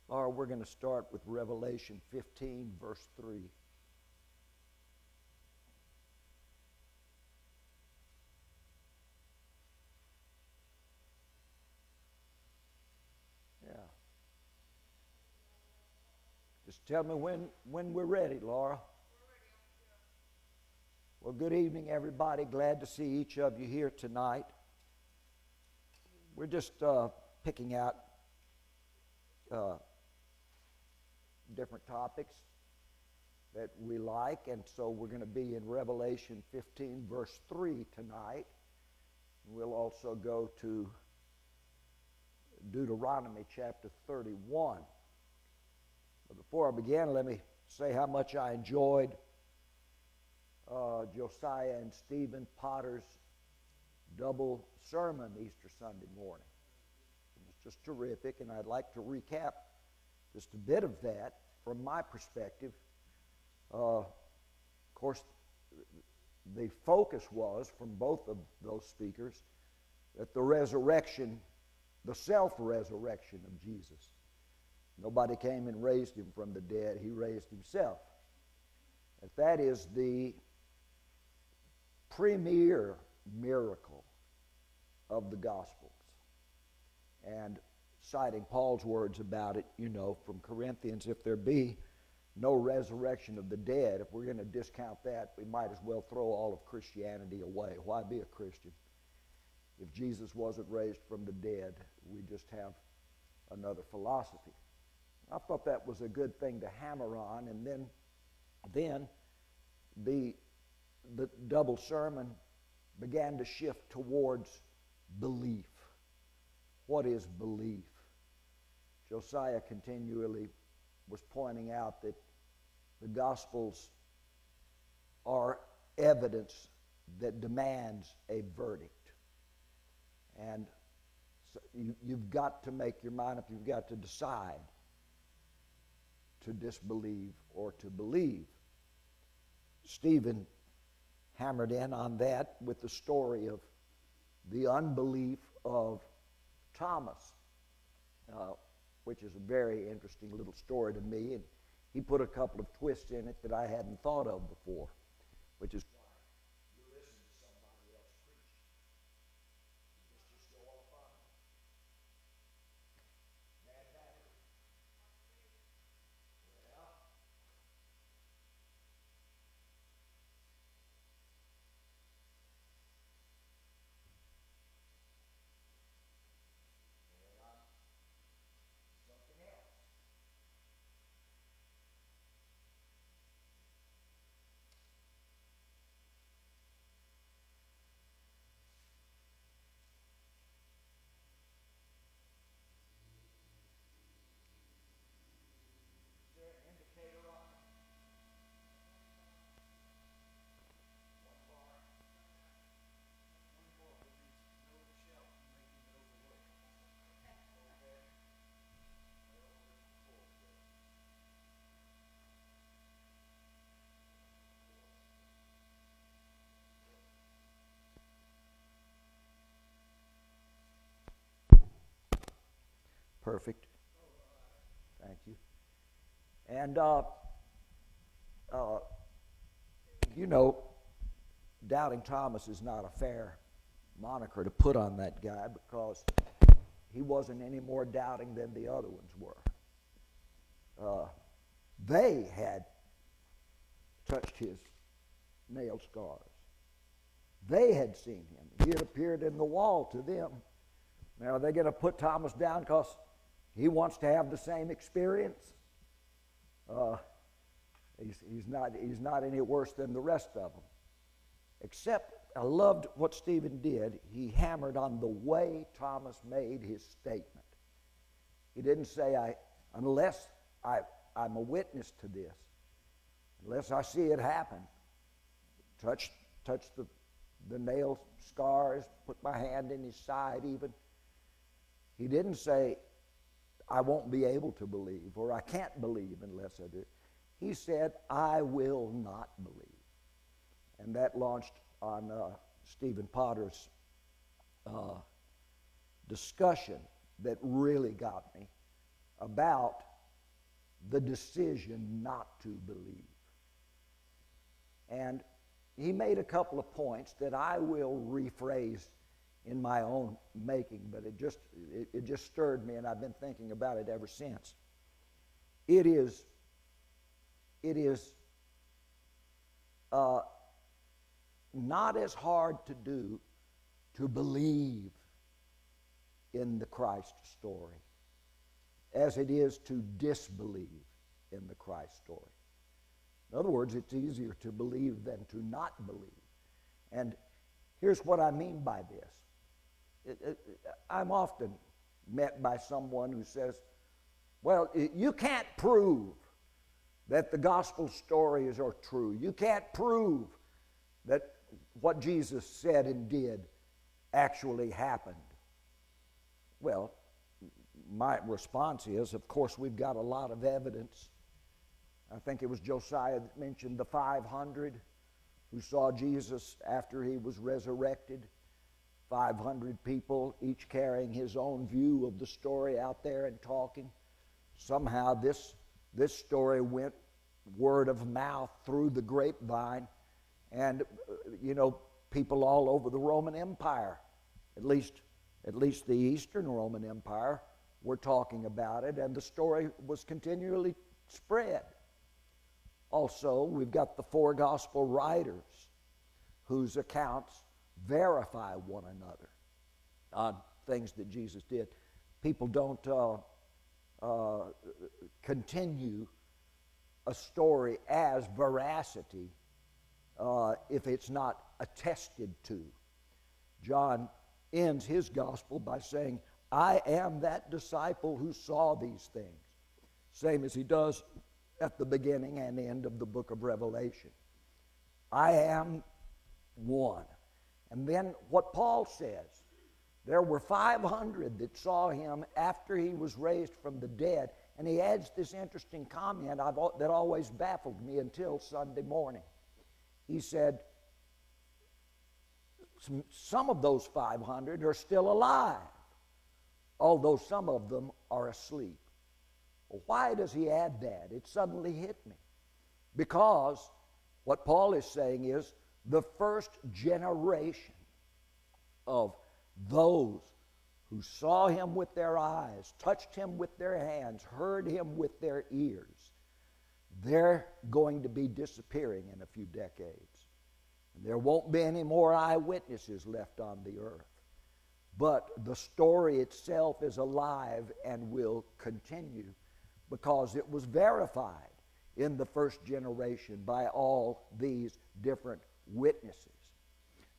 Laura, we're going to start with Revelation 15, verse 3. Yeah. Just tell me when we're ready, Laura. Well, good evening, everybody. Glad to see each of you here tonight. We're just picking out different topics that we like, and so we're going to be in Revelation 15, verse 3 tonight. We'll also go to Deuteronomy chapter 31. But before I begin, let me say how much I enjoyed Josiah and Stephen Potter's double sermon Easter Sunday morning. It was just terrific, and I'd like to recap just a bit of that from my perspective. Of course, the focus was, from both of those speakers, that the resurrection, the self-resurrection of Jesus. Nobody came and raised him from the dead. He raised himself. That is the premier miracle of the Gospels. And citing Paul's words about it, from Corinthians, if there be no resurrection of the dead, if we're going to discount that, we might as well throw all of Christianity away. Why be a Christian? If Jesus wasn't raised from the dead, we just have another philosophy. I thought that was a good thing to hammer on, and then the double sermon began to shift towards belief. What is belief? Josiah continually was pointing out that the Gospels are evidence that demands a verdict. And so you've got to make your mind up. You've got to decide to disbelieve or to believe. Stephen hammered in on that with the story of the unbelief of Thomas, which is a very interesting little story to me, and he put a couple of twists in it that I hadn't thought of before, which is why you listen to somebody else preach. It's just so all fun. Mad battery. Well, something else. Is there an indicator on it? One bar. 24 with these no shelf making it overwork. Okay. Perfect. Thank you. And, Doubting Thomas is not a fair moniker to put on that guy because he wasn't any more doubting than the other ones were. They had touched his nail scars. They had seen him. He had appeared in the wall to them. Now, are they going to put Thomas down because he wants to have the same experience? He's not any worse than the rest of them. Except, I loved what Stephen did. He hammered on the way Thomas made his statement. He didn't say, unless I'm a witness to this, unless I see it happen, touch the nail scars, put my hand in his side even. He didn't say, I won't be able to believe, or I can't believe unless I do. He said, I will not believe. And that launched on Stephen Potter's discussion that really got me about the decision not to believe. And he made a couple of points that I will rephrase in my own making, but it just stirred me, and I've been thinking about it ever since. It is not as hard to do to believe in the Christ story as it is to disbelieve in the Christ story. In other words, it's easier to believe than to not believe. And here's what I mean by this. I'm often met by someone who says, well, you can't prove that the gospel stories are true. You can't prove that what Jesus said and did actually happened. Well, my response is, of course, we've got a lot of evidence. I think it was Josiah that mentioned the 500 who saw Jesus after he was resurrected. 500 people, each carrying his own view of the story out there and talking. Somehow this story went word of mouth through the grapevine, and people all over the Roman Empire, at least the Eastern Roman Empire, were talking about it, and the story was continually spread. Also, we've got the 4 gospel writers whose accounts verify one another on things that Jesus did. People don't continue a story as veracity if it's not attested to. John ends his gospel by saying, I am that disciple who saw these things, same as he does at the beginning and end of the book of Revelation. I am one. And then what Paul says, there were 500 that saw him after he was raised from the dead. And he adds this interesting comment that always baffled me until Sunday morning. He said, some of those 500 are still alive, although some of them are asleep. Well, why does he add that? It suddenly hit me. Because what Paul is saying is the first generation of those who saw him with their eyes, touched him with their hands, heard him with their ears, they're going to be disappearing in a few decades. And there won't be any more eyewitnesses left on the earth. But the story itself is alive and will continue because it was verified in the first generation by all these different witnesses.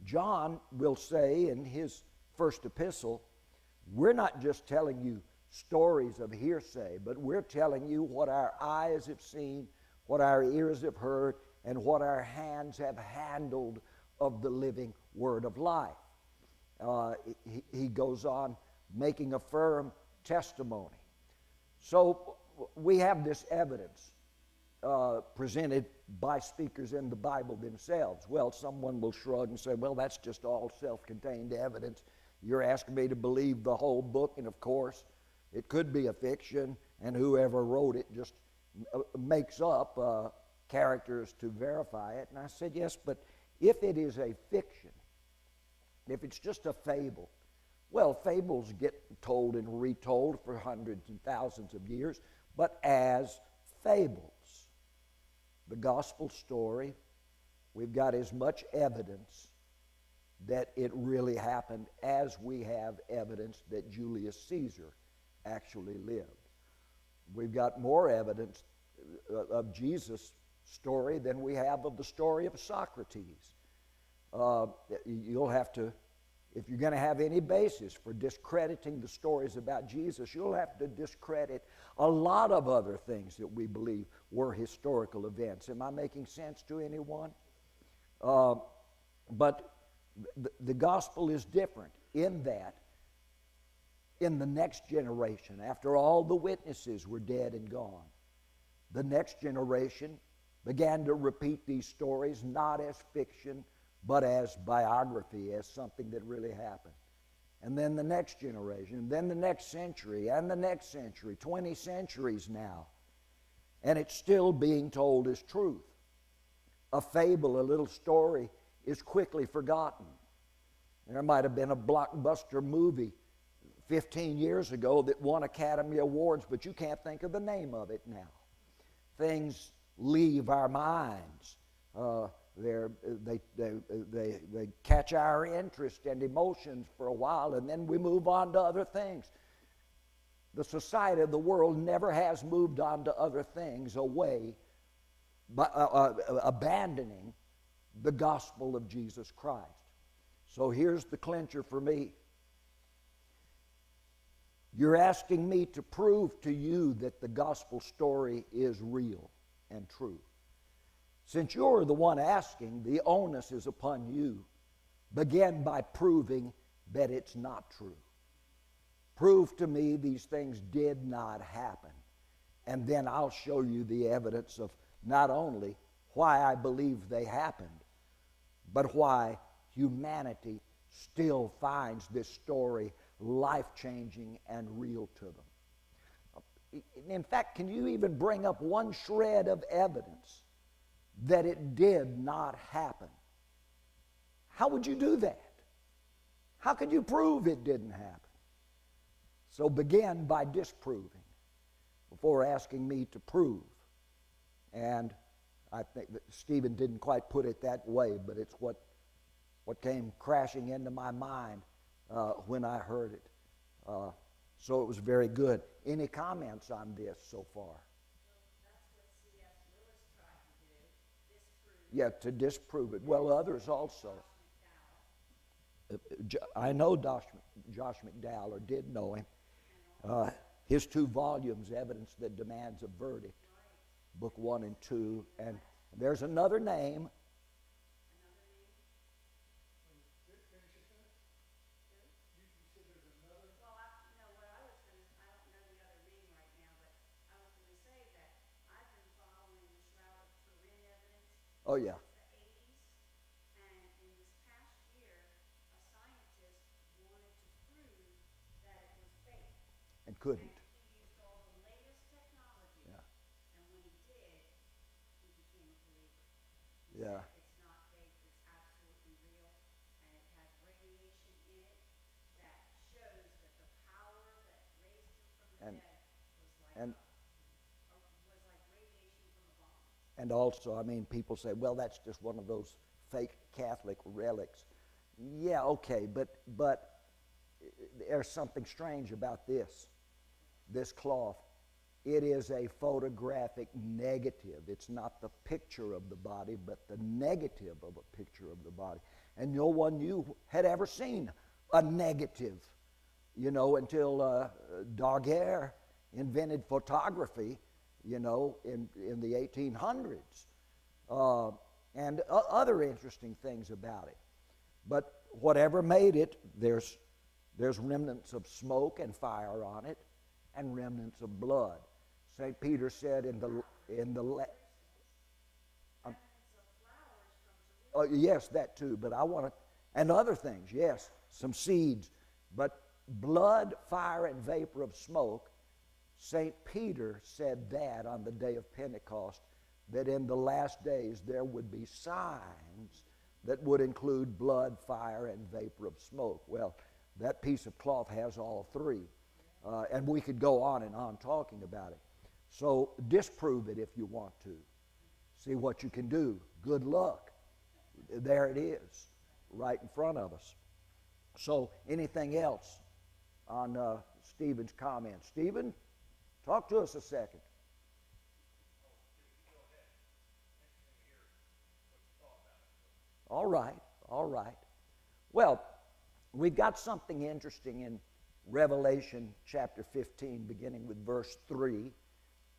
John will say in his first epistle, we're not just telling you stories of hearsay, but we're telling you what our eyes have seen, what our ears have heard, and what our hands have handled of the living word of life. He goes on making a firm testimony. So we have this evidence presented by speakers in the Bible themselves. Well, someone will shrug and say, well, that's just all self-contained evidence. You're asking me to believe the whole book, and of course, it could be a fiction, and whoever wrote it just makes up characters to verify it. And I said, yes, but if it is a fiction, if it's just a fable, well, fables get told and retold for hundreds and thousands of years, but as fables. The gospel story, we've got as much evidence that it really happened as we have evidence that Julius Caesar actually lived. We've got more evidence of Jesus' story than we have of the story of Socrates. You'll have to, if you're going to have any basis for discrediting the stories about Jesus, you'll have to discredit a lot of other things that we believe were historical events. Am I making sense to anyone? But the gospel is different in that in the next generation, after all the witnesses were dead and gone, the next generation began to repeat these stories not as fiction, but as biography, as something that really happened. And then the next generation, and then the next century, and the next century, 20 centuries now. and it's still being told as truth. A fable, a little story, is quickly forgotten. There might have been a blockbuster movie 15 years ago that won Academy Awards, but you can't think of the name of it now. Things leave our minds. They catch our interest and emotions for a while, and then we move on to other things. The society of the world never has moved on to other things away, abandoning the gospel of Jesus Christ. So here's the clincher for me. You're asking me to prove to you that the gospel story is real and true. Since you're the one asking, the onus is upon you. Begin by proving that it's not true. Prove to me these things did not happen. And then I'll show you the evidence of not only why I believe they happened, but why humanity still finds this story life-changing and real to them. In fact, can you even bring up one shred of evidence that it did not happen? How would you do that? How could you prove it didn't happen? So begin by disproving before asking me to prove. And I think that Stephen didn't quite put it that way, but it's what came crashing into my mind when I heard it. So it was very good. Any comments on this so far? Well, that's what C.S. Lewis tried to do, disprove. Yeah, to disprove it. Well, others also. I know Josh McDowell, or did know him. His 2 volumes, Evidence That Demands a Verdict, book 1 and 2. And there's another name. Oh, yeah. The 80s, and in this past year, a scientist wanted to prove that it was fake. And couldn't. And he used all the latest technology. Yeah. And when he did, he became a believer. He Yeah. said it's not fake, it's absolutely real, and it has radiation in it that shows that the power that raised him from the dead was like radiation from a bomb. And also, I mean, people say, well, that's just one of those fake Catholic relics. Yeah, okay, but there's something strange about this cloth. It is a photographic negative. It's not the picture of the body, but the negative of a picture of the body. And no one you had ever seen a negative, until Daguerre invented photography, in the 1800s. And other interesting things about it. But whatever made it, there's remnants of smoke and fire on it, and remnants of blood. St. Peter said yes, that too, but I want to, and other things, yes, some seeds, but blood, fire, and vapor of smoke. St. Peter said that on the day of Pentecost, that in the last days there would be signs that would include blood, fire, and vapor of smoke. Well, that piece of cloth has all 3. And we could go on and on talking about it. So disprove it if you want to. See what you can do. Good luck. There it is, right in front of us. So anything else on Stephen's comments? Stephen, talk to us a second. All right. Well, we've got something interesting in Revelation chapter 15, beginning with verse 3.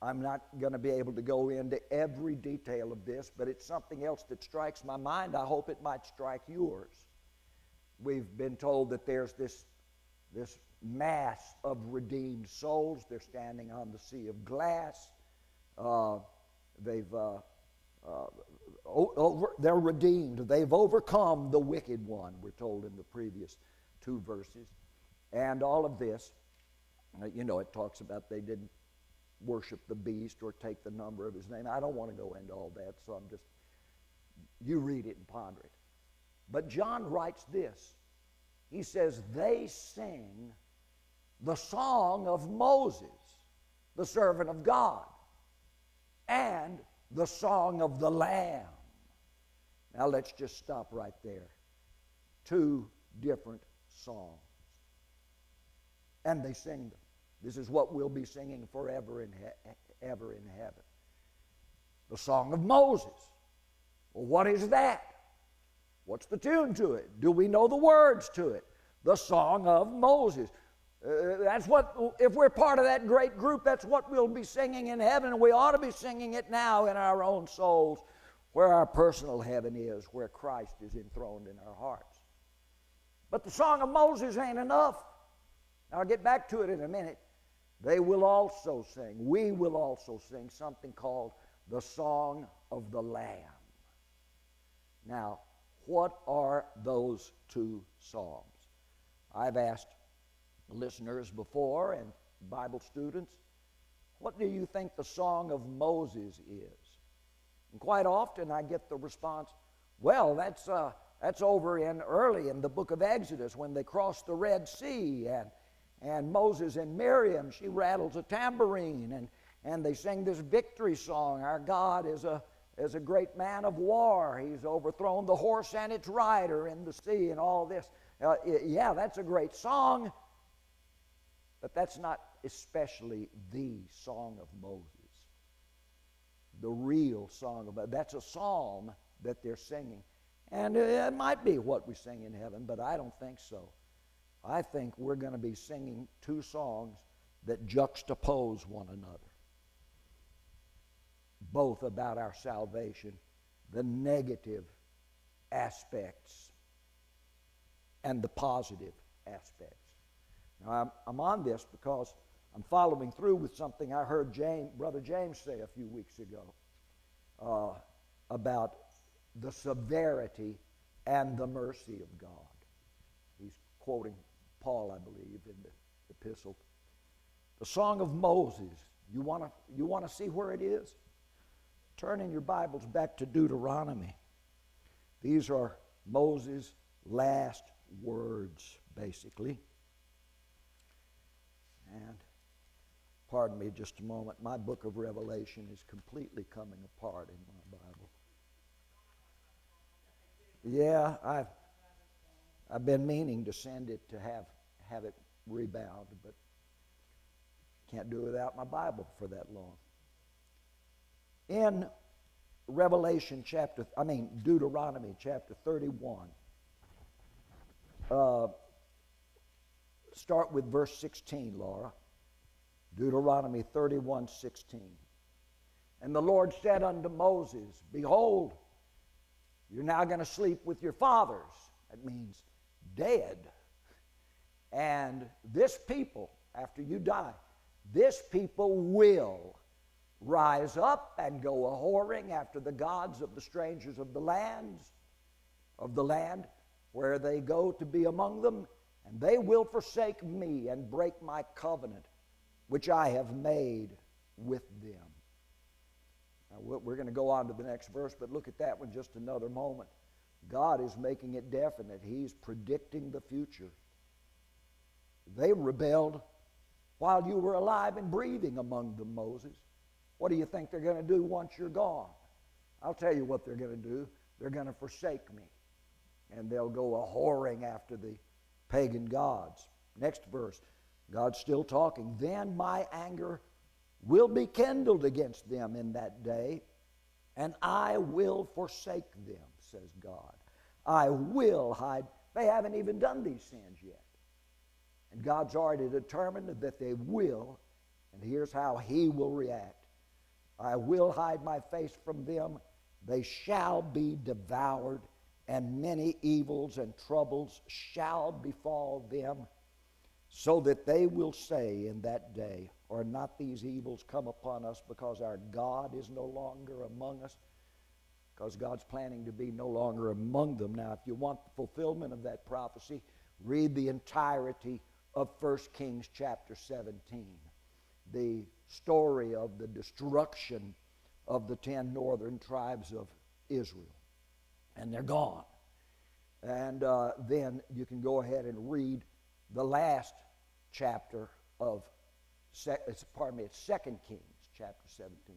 I'm not going to be able to go into every detail of this, but it's something else that strikes my mind. I hope it might strike yours. We've been told that there's this mass of redeemed souls. They're standing on the sea of glass. They're redeemed. They've overcome the wicked one, we're told in the previous 2 verses. And all of this, it talks about they didn't worship the beast or take the number of his name. I don't want to go into all that, so you read it and ponder it. But John writes this. He says, they sing the song of Moses, the servant of God, and the song of the Lamb. Now let's just stop right there. Two different songs. And they sing them. This is what we'll be singing forever and ever in heaven. The song of Moses. Well, what is that? What's the tune to it? Do we know the words to it? The song of Moses. That's what, if we're part of that great group, that's what we'll be singing in heaven, and we ought to be singing it now in our own souls, where our personal heaven is, where Christ is enthroned in our hearts. But the song of Moses ain't enough. Now, I'll get back to it in a minute. We will also sing something called the Song of the Lamb. Now, what are those two songs? I've asked listeners before and Bible students, what do you think the Song of Moses is? And quite often I get the response, well, that's over early in the book of Exodus when they crossed the Red Sea, and Moses and Miriam, she rattles a tambourine, and they sing this victory song. Our God is a great man of war. He's overthrown the horse and its rider in the sea and all this. Yeah, that's a great song, but that's not especially the song of Moses. The real song of that's a psalm that they're singing. And it might be what we sing in heaven, but I don't think so. I think we're going to be singing two songs that juxtapose one another. Both about our salvation, the negative aspects and the positive aspects. Now, I'm on this because I'm following through with something I heard Brother James say a few weeks ago about the severity and the mercy of God. He's quoting Paul, I believe, in the epistle. The Song of Moses. You want to see where it is? Turn in your Bibles back to Deuteronomy. These are Moses' last words, basically. And pardon me just a moment. My book of Revelation is completely coming apart in my Bible. Yeah, I've been meaning to send it to have it rebound, but can't do it without my Bible for that long. In Deuteronomy chapter 31, start with verse 16, Laura. Deuteronomy 31:16. And the Lord said unto Moses, behold, you're now going to sleep with your fathers. That means dead. And this people, after you die, this people will rise up and go a-whoring after the gods of the strangers of the land where they go to be among them, and they will forsake me and break my covenant, which I have made with them. Now, we're going to go on to the next verse, but look at that one just another moment. God is making it definite. He's predicting the future. They rebelled while you were alive and breathing among them, Moses. What do you think they're going to do once you're gone? I'll tell you what they're going to do. They're going to forsake me, and they'll go a-whoring after the pagan gods. Next verse, God's still talking. Then my anger will be kindled against them in that day, and I will forsake them, says God. I will hide. They haven't even done these sins yet. And God's already determined that they will, and here's how He will react. I will hide my face from them. They shall be devoured, and many evils and troubles shall befall them, so that they will say in that day, are not these evils come upon us because our God is no longer among us? Because God's planning to be no longer among them. Now, if you want the fulfillment of that prophecy, read the entirety of 1 Kings chapter 17. the story of the destruction of the 10 northern tribes of Israel. And they're gone. And then you can go ahead and read the last chapter of, it's 2 Kings, chapter 17.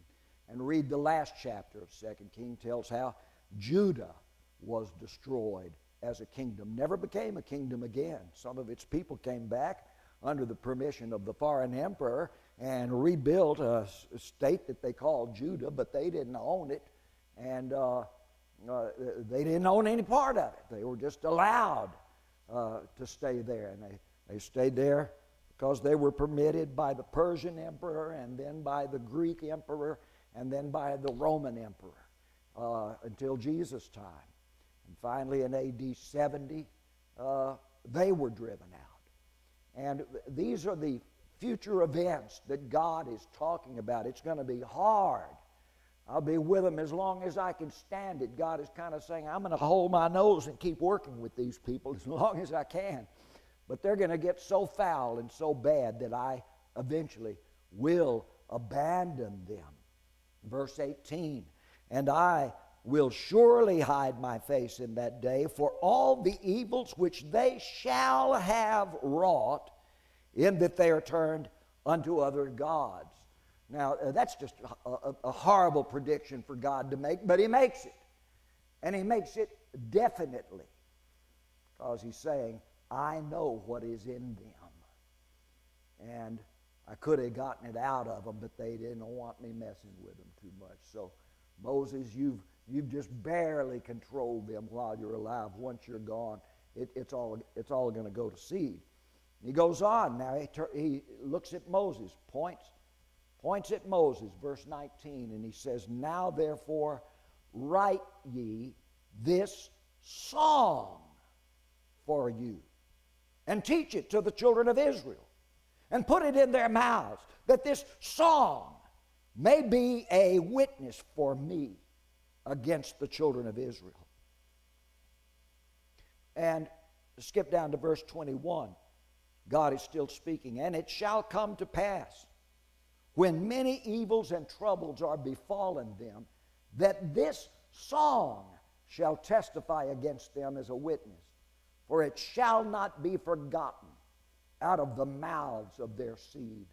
And read the last chapter of 2 Kings, tells how Judah was destroyed as a kingdom. Never became a kingdom again. Some of its people came back under the permission of the foreign emperor and rebuilt a state that they called Judah, but they didn't own it. And they didn't own any part of it. They were just allowed to stay there. And they stayed there because they were permitted by the Persian emperor, and then by the Greek emperor, and then by the Roman emperor until Jesus' time. And finally in AD 70, they were driven out. And these are the future events that God is talking about. It's going to be hard. I'll be with them as long as I can stand it. God is kind of saying, I'm going to hold my nose and keep working with these people as long as I can. But they're going to get so foul and so bad that I eventually will abandon them. Verse 18, and I will surely hide my face in that day for all the evils which they shall have wrought, in that they are turned unto other gods. Now, that's just a horrible prediction for God to make, but He makes it. And He makes it definitely, because He's saying, I know what is in them. And I could have gotten it out of them, but they didn't want me messing with them too much. So, Moses, you've just barely controlled them while you're alive. Once you're gone, it's all going to go to seed. He goes on. Now he looks at Moses, points at Moses, verse 19, and he says, now therefore write ye this song for you, and teach it to the children of Israel, and put it in their mouths, that this song may be a witness for me against the children of Israel. And skip down to verse 21. God is still speaking. And it shall come to pass, when many evils and troubles are befallen them, that this song shall testify against them as a witness. For it shall not be forgotten out of the mouths of their seed.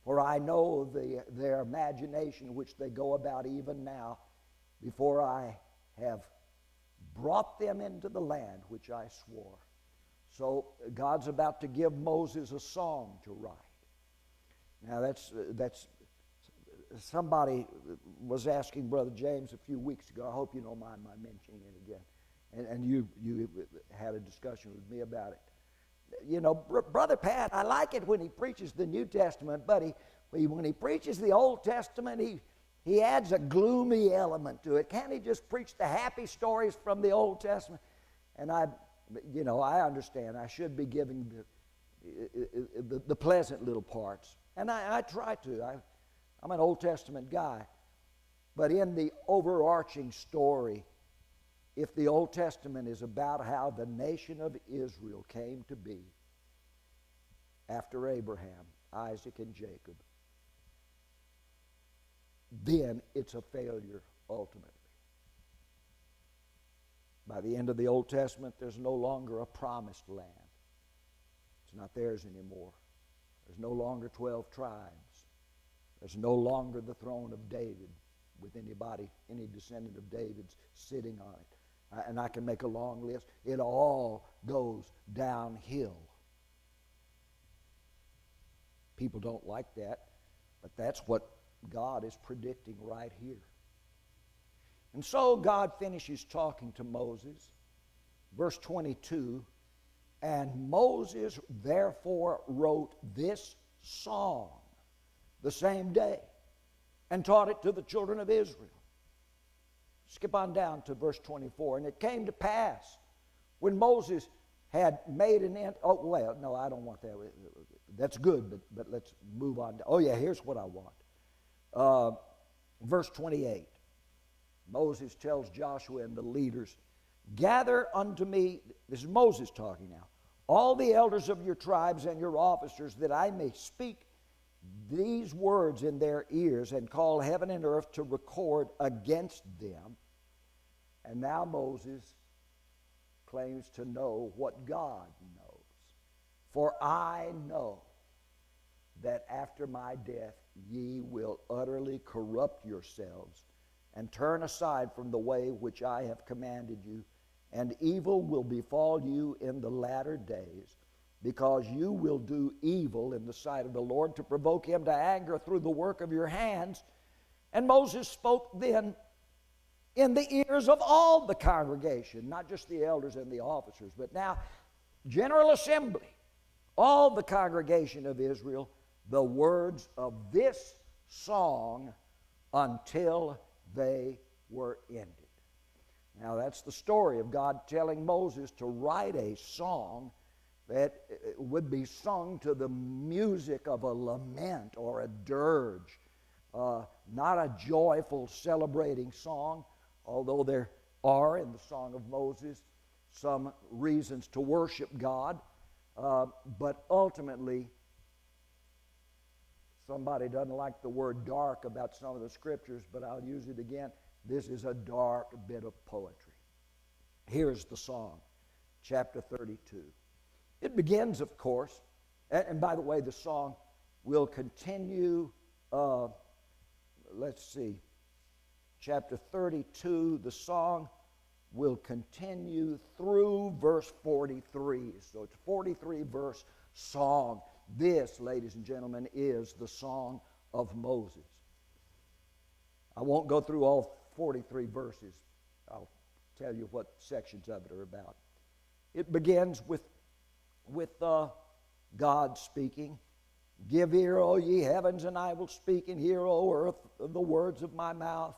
For I know their imagination which they go about even now, before I have brought them into the land which I swore. So God's about to give Moses a song to write. Now that's somebody was asking Brother James a few weeks ago. I hope you don't mind my mentioning it again. And you had a discussion with me about it. You know, Brother Pat, I like it when he preaches the New Testament, but when he preaches the Old Testament, he adds a gloomy element to it. Can't he just preach the happy stories from the Old Testament? And I understand. I should be giving the pleasant little parts. And I try to. I'm an Old Testament guy. But in the overarching story, if the Old Testament is about how the nation of Israel came to be after Abraham, Isaac, and Jacob, then it's a failure ultimately. By the end of the Old Testament, there's no longer a promised land. It's not theirs anymore. There's no longer 12 tribes. There's no longer the throne of David with any descendant of David's sitting on it. And I can make a long list. It all goes downhill. People don't like that, but that's what God is predicting right here. And so God finishes talking to Moses. Verse 22, and Moses therefore wrote this song the same day and taught it to the children of Israel. Skip on down to verse 24. And it came to pass when Moses had made an end. Oh, well, no, I don't want that. That's good, but let's move on. Oh, yeah, here's what I want. Verse 28. Moses tells Joshua and the leaders, gather unto me, this is Moses talking now, all the elders of your tribes and your officers, that I may speak these words in their ears and call heaven and earth to record against them. And now Moses claims to know what God knows. For I know that after my death ye will utterly corrupt yourselves and turn aside from the way which I have commanded you, and evil will befall you in the latter days, because you will do evil in the sight of the Lord to provoke him to anger through the work of your hands. And Moses spoke then in the ears of all the congregation, not just the elders and the officers, but now general assembly, all the congregation of Israel, the words of this song until they were ended. Now that's the story of God telling Moses to write a song that would be sung to the music of a lament or a dirge, not a joyful celebrating song, although there are in the Song of Moses some reasons to worship God, but ultimately somebody doesn't like the word dark about some of the scriptures, but I'll use it again. This is a dark bit of poetry. Here's the song, chapter 32. It begins, of course, and by the way, the song will continue, let's see, chapter 32, the song will continue through verse 43. So it's a 43-verse song. This, ladies and gentlemen, is the Song of Moses. I won't go through all 43 verses. I'll tell you what sections of it are about. It begins with God speaking. Give ear, O ye heavens, and I will speak, and hear, O earth, the words of my mouth.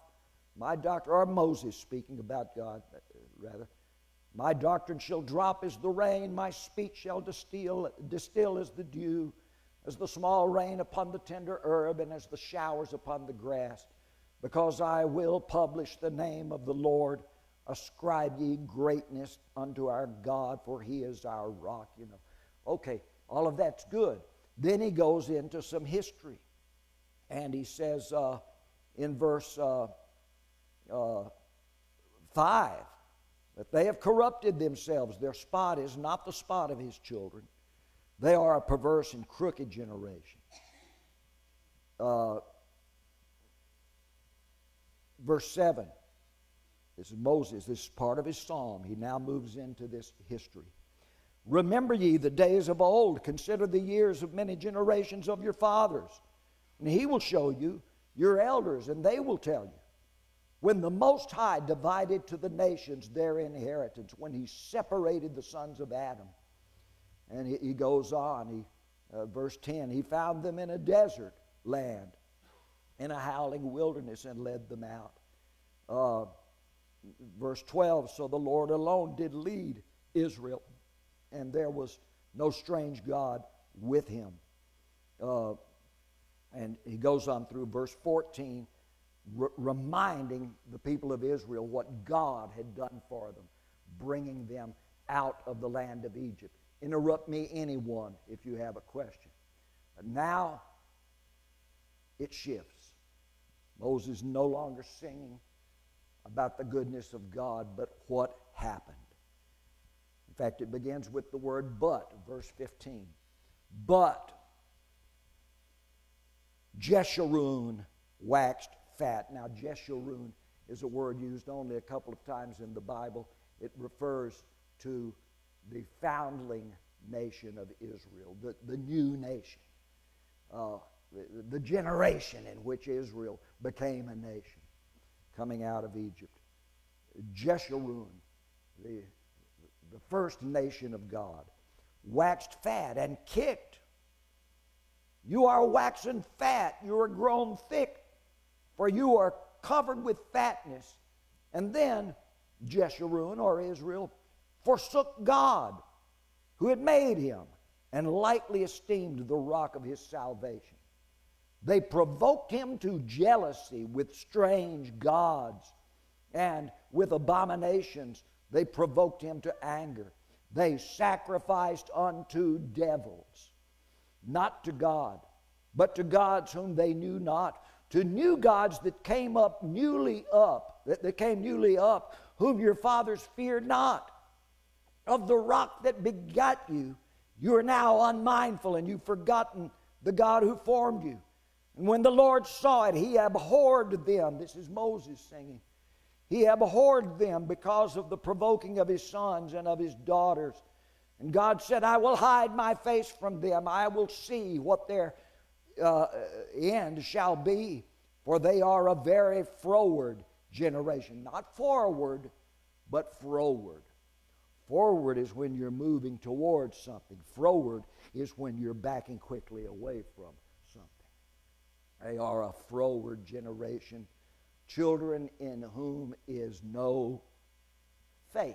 My doctrine, or Moses speaking about God, rather. My doctrine shall drop as the rain, my speech shall distill as the dew, as the small rain upon the tender herb, and as the showers upon the grass. Because I will publish the name of the Lord. Ascribe ye greatness unto our God, for he is our rock. Okay, all of that's good. Then he goes into some history. And he says in verse 5, that they have corrupted themselves. Their spot is not the spot of his children. They are a perverse and crooked generation. Verse 7, this is Moses. This is part of his psalm. He now moves into this history. Remember ye the days of old. Consider the years of many generations of your fathers. And he will show you your elders, and they will tell you. When the Most High divided to the nations their inheritance, when he separated the sons of Adam. And he goes on, verse 10, he found them in a desert land, in a howling wilderness, and led them out. Verse 12, so the Lord alone did lead Israel, and there was no strange God with him. And he goes on through verse 14, reminding the people of Israel what God had done for them, bringing them out of the land of Egypt. Interrupt me, anyone, if you have a question. But now it shifts. Moses is no longer singing about the goodness of God, but what happened. In fact, it begins with the word but, verse 15. But Jeshurun waxed fat. Now, Jeshurun is a word used only a couple of times in the Bible. It refers to the foundling nation of Israel, the new nation, the generation in which Israel became a nation coming out of Egypt. Jeshurun, the first nation of God, waxed fat and kicked. You are waxen fat, you are grown thick, for you are covered with fatness. And then Jeshurun, or Israel, forsook God, who had made him, and lightly esteemed the rock of his salvation. They provoked him to jealousy with strange gods, and with abominations they provoked him to anger. They sacrificed unto devils, not to God. but to gods whom they knew not, to new gods that came newly up, whom your fathers feared not. Of the rock that begat you, you are now unmindful, and you've forgotten the God who formed you. And when the Lord saw it, he abhorred them. This is Moses singing. He abhorred them because of the provoking of his sons and of his daughters. And God said, I will hide my face from them. I will see what their end shall be. For they are a very froward generation. Not forward, but froward. Forward is when you're moving towards something. Froward is when you're backing quickly away from something. They are a froward generation, children in whom is no faith.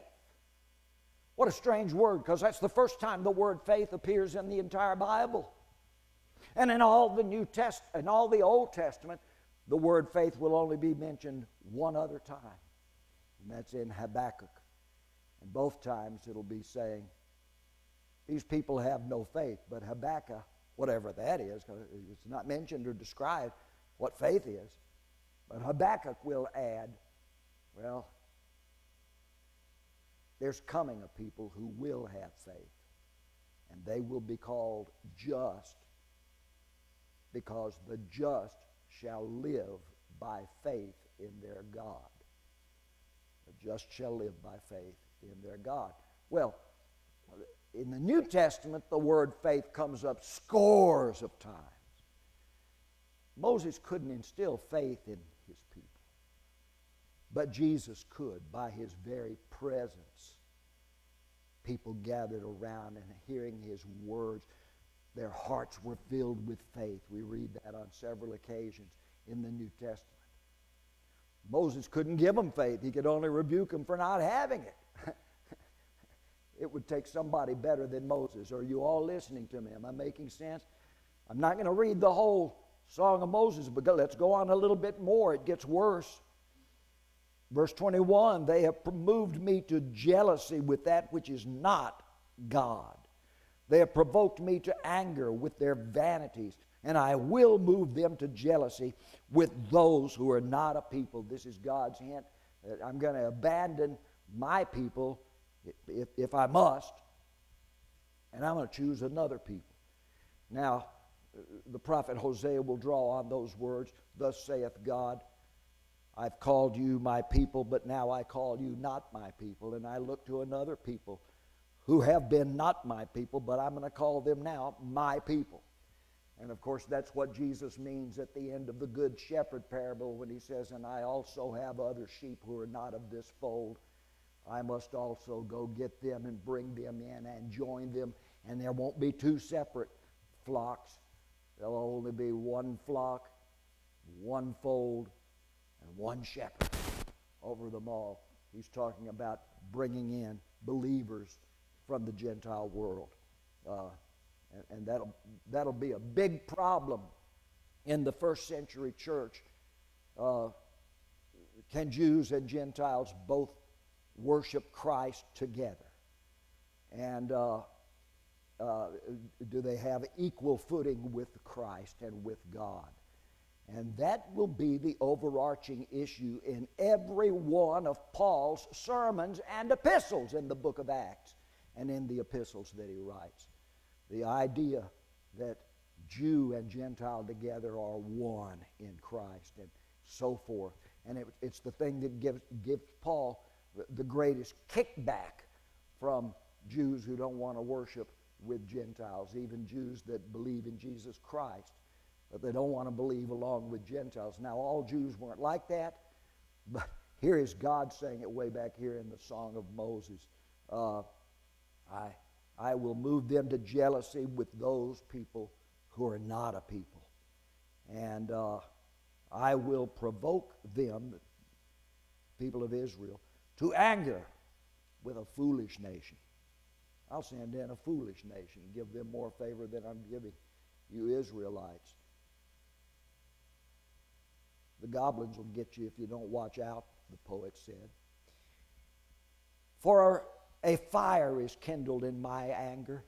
What a strange word, because that's the first time the word faith appears in the entire Bible. And in all the Old Testament, the word faith will only be mentioned one other time, and that's in Habakkuk. And both times it'll be saying, these people have no faith. But Habakkuk, whatever that is, it's not mentioned or described what faith is, but Habakkuk will add, well, there's coming a people who will have faith, and they will be called just, because the just shall live by faith in their God. The just shall live by faith in their God. Well, in the New Testament, the word faith comes up scores of times. Moses couldn't instill faith in his people, but Jesus could by his very presence. People gathered around and hearing his words, their hearts were filled with faith. We read that on several occasions in the New Testament. Moses couldn't give them faith. He could only rebuke them for not having it. It would take somebody better than Moses. Are you all listening to me? Am I making sense? I'm not going to read the whole Song of Moses, but let's go on a little bit more. It gets worse. Verse 21, they have moved me to jealousy with that which is not God. They have provoked me to anger with their vanities, and I will move them to jealousy with those who are not a people. This is God's hint that I'm going to abandon my people if I must, and I'm going to choose another people. Now, the prophet Hosea will draw on those words, thus saith God, I've called you my people, but now I call you not my people, and I look to another people who have been not my people, but I'm going to call them now my people. And of course, that's what Jesus means at the end of the Good Shepherd parable when he says, and I also have other sheep who are not of this fold. I must also go get them and bring them in and join them, and there won't be two separate flocks. There'll only be one flock, one fold, and one shepherd over them all. He's talking about bringing in believers from the Gentile world. And that'll be a big problem in the first century church. Can Jews and Gentiles both worship Christ together? And do they have equal footing with Christ and with God? And that will be the overarching issue in every one of Paul's sermons and epistles in the book of Acts and in the epistles that he writes. The idea that Jew and Gentile together are one in Christ and so forth. And it's the thing that gives Paul the greatest kickback from Jews who don't want to worship with Gentiles, even Jews that believe in Jesus Christ, but they don't want to believe along with Gentiles. Now, all Jews weren't like that, but here is God saying it way back here in the Song of Moses. I will move them to jealousy with those people who are not a people. And I will provoke them, the people of Israel, to anger with a foolish nation. I'll send in a foolish nation and give them more favor than I'm giving you Israelites. The goblins will get you if you don't watch out, the poet said. For a fire is kindled in my anger,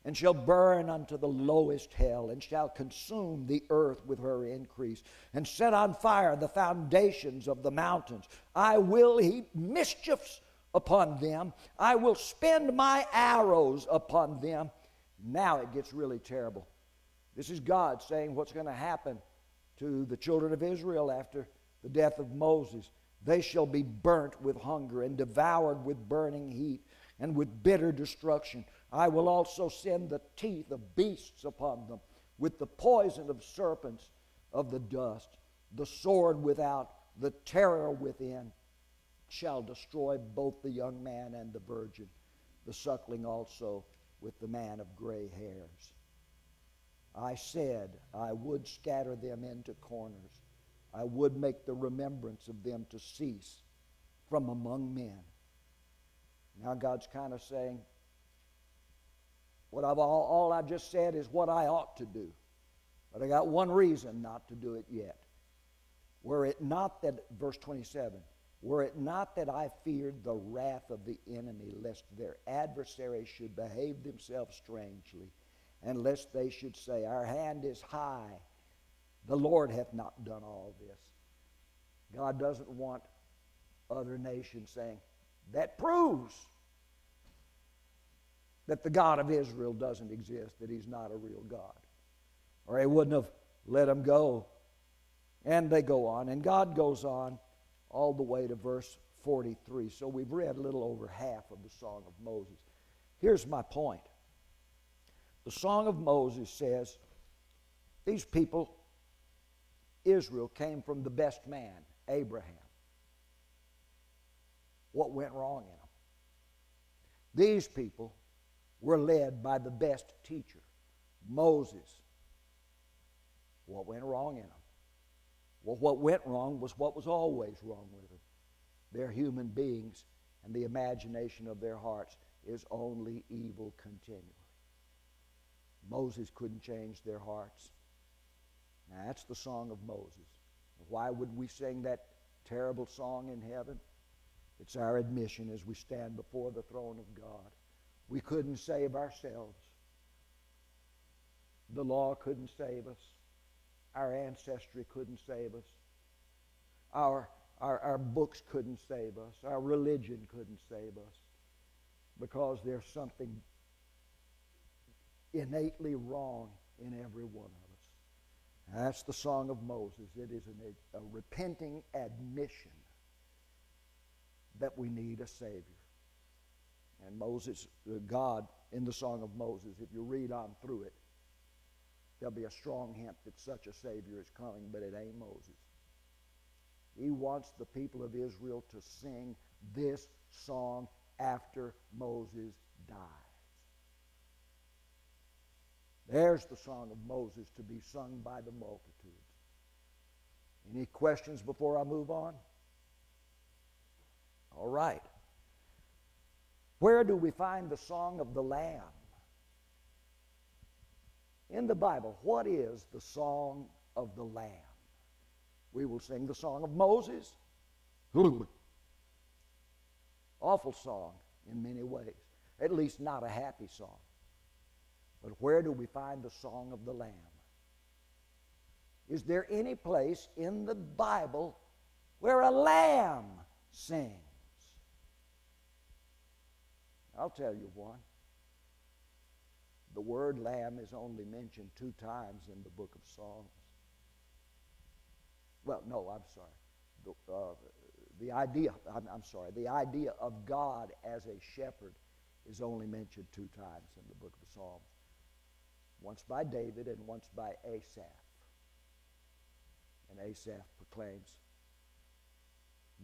and shall burn unto the lowest hell, and shall consume the earth with her increase, and set on fire the foundations of the mountains. I will heap mischiefs upon them. I will spend my arrows upon them. Now it gets really terrible. This is God saying what's going to happen to the children of Israel after the death of Moses. They shall be burnt with hunger and devoured with burning heat and with bitter destruction. I will also send the teeth of beasts upon them, with the poison of serpents of the dust. The sword without, the terror within, shall destroy both the young man and the virgin, the suckling also with the man of gray hairs. I said, I would scatter them into corners. I would make the remembrance of them to cease from among men. Now God's kind of saying, all I've just said is what I ought to do. But I got one reason not to do it yet. Were it not that, verse 27, were it not that I feared the wrath of the enemy, lest their adversaries should behave themselves strangely, and lest they should say, our hand is high, the Lord hath not done all this. God doesn't want other nations saying, that proves that the God of Israel doesn't exist, that he's not a real God. Or he wouldn't have let them go. And they go on. And God goes on all the way to verse 43. So we've read a little over half of the Song of Moses. Here's my point. The Song of Moses says, these people, Israel, came from the best man, Abraham. What went wrong in them? These people were led by the best teacher, Moses. What went wrong in them? Well, what went wrong was what was always wrong with them. They're human beings, and the imagination of their hearts is only evil continually. Moses couldn't change their hearts. Now, that's the Song of Moses. Why would we sing that terrible song in heaven? It's our admission as we stand before the throne of God. We couldn't save ourselves. The law couldn't save us. Our ancestry couldn't save us. Our books couldn't save us. Our religion couldn't save us. Because there's something innately wrong in every one of us. That's the Song of Moses. It is a repenting admission that we need a Savior. And Moses, God, in the Song of Moses, if you read on through it, there'll be a strong hint that such a Savior is coming, but it ain't Moses. He wants the people of Israel to sing this song after Moses dies. There's the Song of Moses to be sung by the multitudes. Any questions before I move on? All right. Where do we find the Song of the Lamb? In the Bible, what is the Song of the Lamb? We will sing the Song of Moses. Awful song in many ways. At least not a happy song. But where do we find the Song of the Lamb? Is there any place in the Bible where a lamb sings? I'll tell you one. The word lamb is only mentioned 2 times in the book of Psalms. Well, no, I'm sorry. The idea of God as a shepherd is only mentioned 2 times in the book of Psalms. Once by David and once by Asaph. And Asaph proclaims,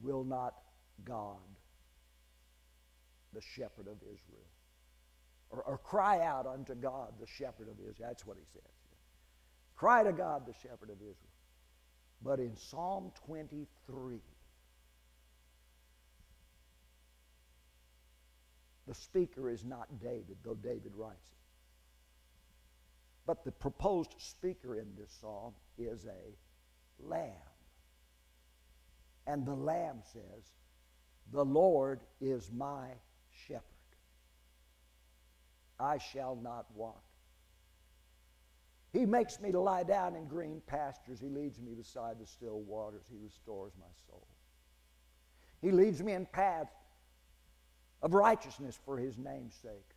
will not God, the shepherd of Israel, or cry out unto God, the shepherd of Israel. That's what he says. Cry to God, the shepherd of Israel. But in Psalm 23, the speaker is not David, though David writes it. But the proposed speaker in this psalm is a lamb. And the lamb says, the Lord is my shepherd. I shall not want. He makes me to lie down in green pastures. He leads me beside the still waters. He restores my soul. He leads me in paths of righteousness for His name's sake.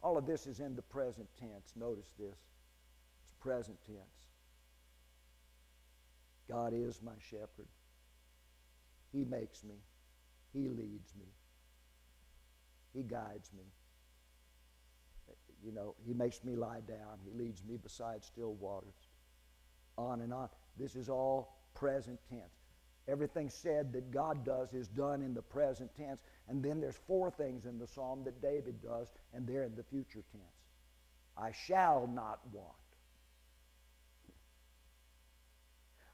All of this is in the present tense. Notice this. It's present tense. God is my shepherd. He makes me. He leads me. He guides me. You know, He makes me lie down. He leads me beside still waters. On and on. This is all present tense. Everything said that God does is done in the present tense. And then there's 4 things in the psalm that David does, and they're in the future tense. I shall not want.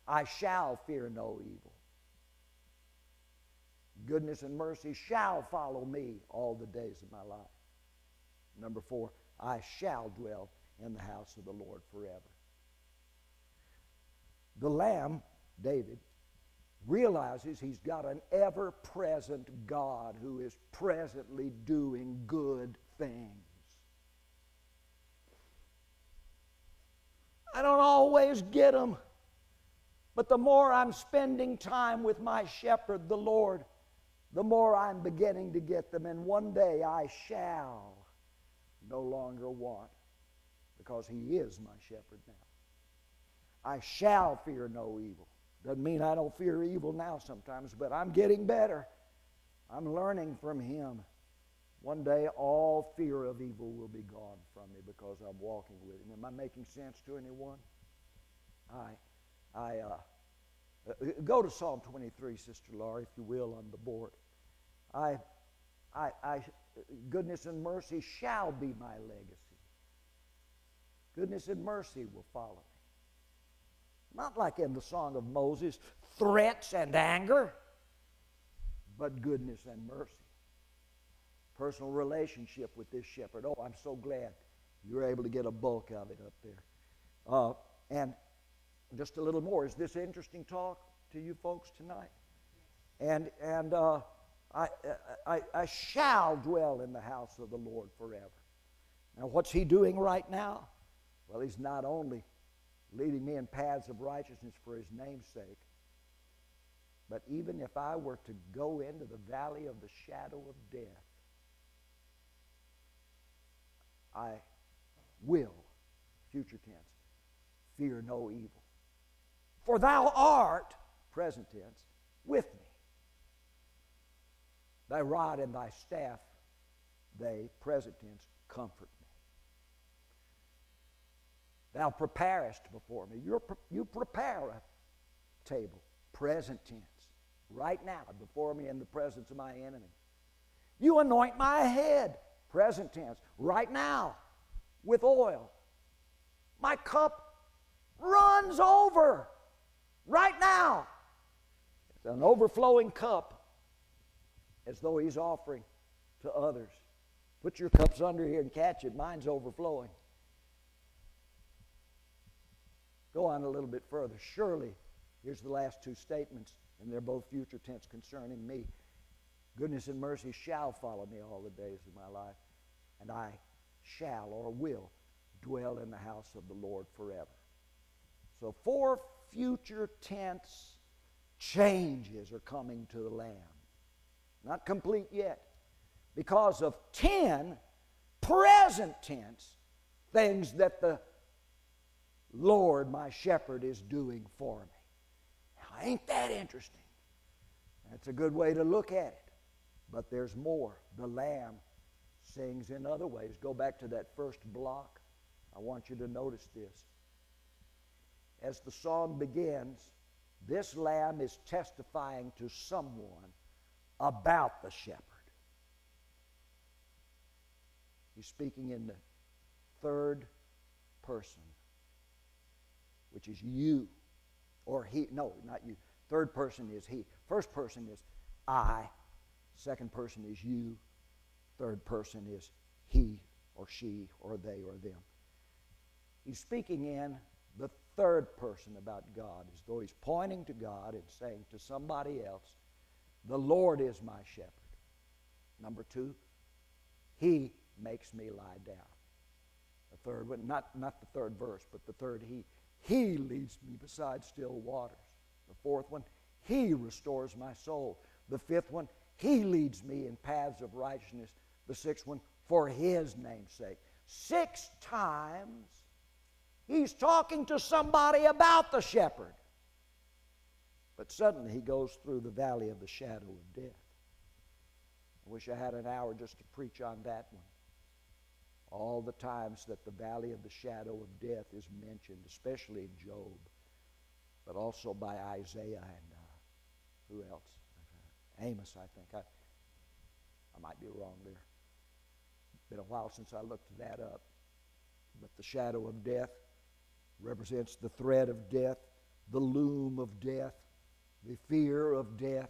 I shall fear no evil. Goodness and mercy shall follow me all the days of my life. Number 4, I shall dwell in the house of the Lord forever. The Lamb, David, realizes he's got an ever-present God who is presently doing good things. I don't always get them, but the more I'm spending time with my shepherd, the Lord, the more I'm beginning to get them. And one day I shall no longer want, because He is my shepherd now. I shall fear no evil. Doesn't mean I don't fear evil now sometimes, but I'm getting better. I'm learning from Him. One day all fear of evil will be gone from me because I'm walking with Him. Am I making sense to anyone? Go to Psalm 23, Sister Laura, if you will, on the board. Goodness and mercy shall be my legacy. Goodness and mercy will follow me. Not like in the Song of Moses, threats and anger, but goodness and mercy. Personal relationship with this shepherd. Oh, I'm so glad you were able to get a bulk of it up there. And just a little more. Is this interesting talk to you folks tonight? And I shall dwell in the house of the Lord forever. Now, what's He doing right now? Well, He's not only leading me in paths of righteousness for His name's sake, but even if I were to go into the valley of the shadow of death, I will, future tense, fear no evil. For Thou art, present tense, with me. Thy rod and Thy staff, they, present tense, comfort me. Thou preparest before me. You prepare a table, present tense, right now before me in the presence of my enemy. You anoint my head, present tense, right now with oil. My cup runs over right now. It's an overflowing cup, as though He's offering to others. Put your cups under here and catch it. Mine's overflowing. Go on a little bit further. Surely, here's the last 2 statements, and they're both future tense concerning me. Goodness and mercy shall follow me all the days of my life, and I shall or will dwell in the house of the Lord forever. So 4 future tense changes are coming to the Lamb. Not complete yet. Because of 10 present tense things that the Lord, my shepherd, is doing for me. Now, ain't that interesting? That's a good way to look at it. But there's more. The Lamb sings in other ways. Go back to that first block. I want you to notice this. As the song begins, this Lamb is testifying to someone about the shepherd. He's speaking in the third person, which is you, or he. No, not you. Third person is he. First person is I. Second person is you. Third person is he or she or they or them. He's speaking in the third person about God, as though he's pointing to God and saying to somebody else, the Lord is my shepherd. Number 2, He makes me lie down. The third one, not the third verse, but the third, he leads me beside still waters. The fourth one, he restores my soul. The fifth one, he leads me in paths of righteousness. The sixth one, for his name's sake. 6 times he's talking to somebody about the shepherd. But suddenly he goes through the valley of the shadow of death. I wish I had an hour just to preach on that one. All the times that the valley of the shadow of death is mentioned, especially in Job, but also by Isaiah and who else? Amos, I think. I might be wrong there. It's been a while since I looked that up. But the shadow of death represents the threat of death, the loom of death, the fear of death.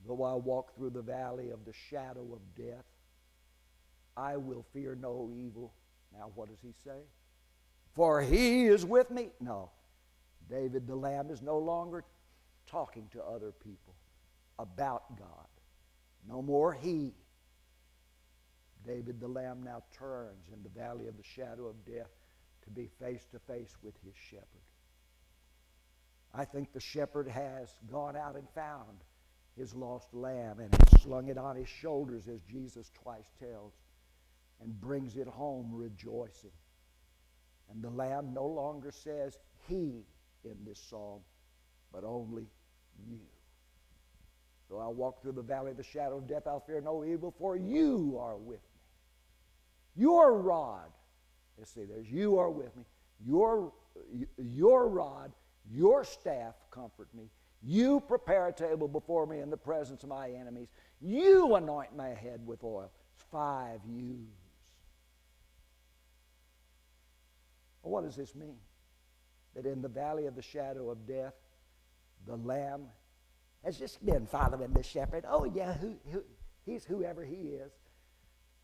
Though I walk through the valley of the shadow of death, I will fear no evil. Now, what does he say? For he is with me. No. David the Lamb is no longer talking to other people about God. No more he. David the Lamb now turns in the valley of the shadow of death to be face to face with his shepherd. I think the shepherd has gone out and found his lost lamb and has slung it on his shoulders, as Jesus twice tells, and brings it home rejoicing. And the lamb no longer says he in this psalm, but only you. Though I walk through the valley of the shadow of death, I'll fear no evil, for you are with me. Your rod, let's see, there's you are with me. Your rod, your staff comfort me. You prepare a table before me in the presence of my enemies. You anoint my head with oil. 5 U's. Well, what does this mean? That in the valley of the shadow of death, the lamb has just been following the shepherd. Oh, yeah, he's whoever he is.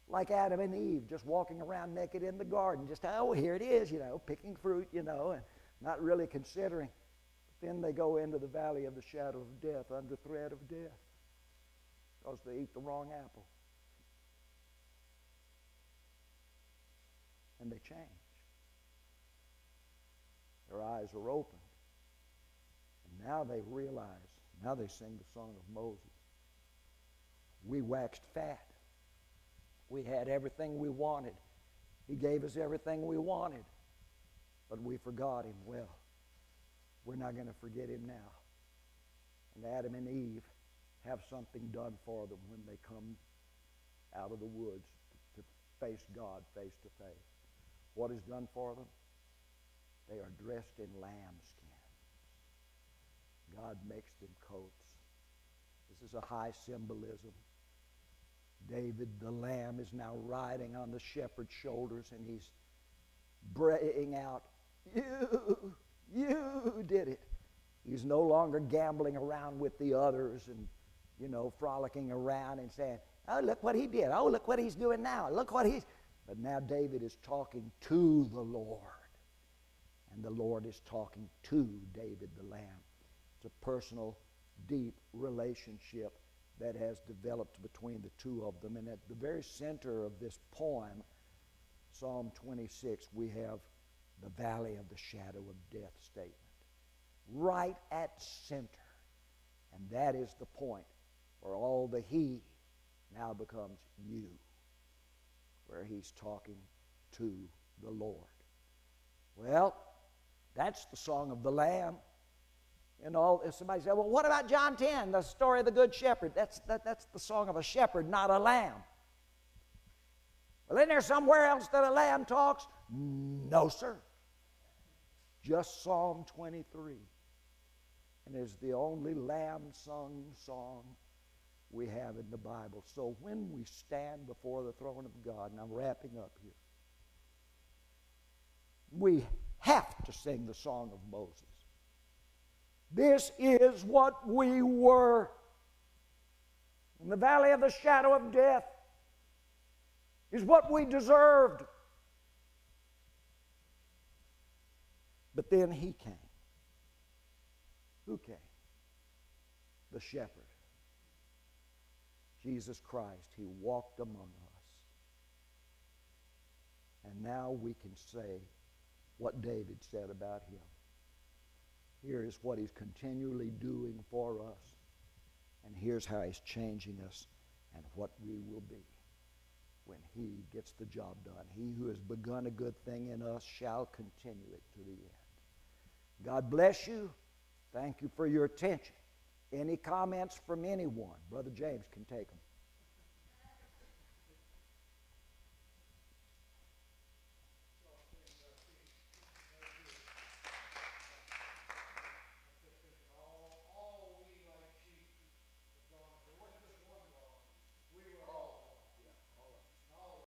Like Adam and Eve, just walking around naked in the garden. Just, oh, here it is, picking fruit, and not really considering. But then they go into the valley of the shadow of death, under threat of death, because they eat the wrong apple. And they change. Their eyes are opened. And now they realize, now they sing the song of Moses. We waxed fat. We had everything we wanted. He gave us everything we wanted. But we forgot him. Well, we're not going to forget him now. And Adam and Eve have something done for them when they come out of the woods to face God face to face. What is done for them? They are dressed in lambskins. God makes them coats. This is a high symbolism. David the lamb is now riding on the shepherd's shoulders, and he's braying out, you did it. He's no longer gambling around with the others and, frolicking around and saying, oh, look what he did. Oh, look what he's doing now. Look what he's... But now David is talking to the Lord. And the Lord is talking to David the lamb. It's a personal, deep relationship that has developed between the two of them. And at the very center of this poem, Psalm 26, we have the valley of the shadow of death statement. Right at center. And that is the point where all the he now becomes you. Where he's talking to the Lord. Well, that's the song of the Lamb. Somebody said, well, what about John 10, the story of the Good Shepherd? That's the song of a shepherd, not a lamb. Well, isn't there somewhere else that a lamb talks? No, sir. Just Psalm 23. And it's the only lamb-sung song we have in the Bible. So when we stand before the throne of God, and I'm wrapping up here, we have to sing the song of Moses. This is what we were. In the valley of the shadow of death is what we deserved. But then he came. Who came? The shepherd. Jesus Christ. He walked among us. And now we can say what David said about him. Here is what he's continually doing for us. And here's how he's changing us and what we will be when he gets the job done. He who has begun a good thing in us shall continue it to the end. God bless you. Thank you for your attention. Any comments from anyone? Brother James can take them.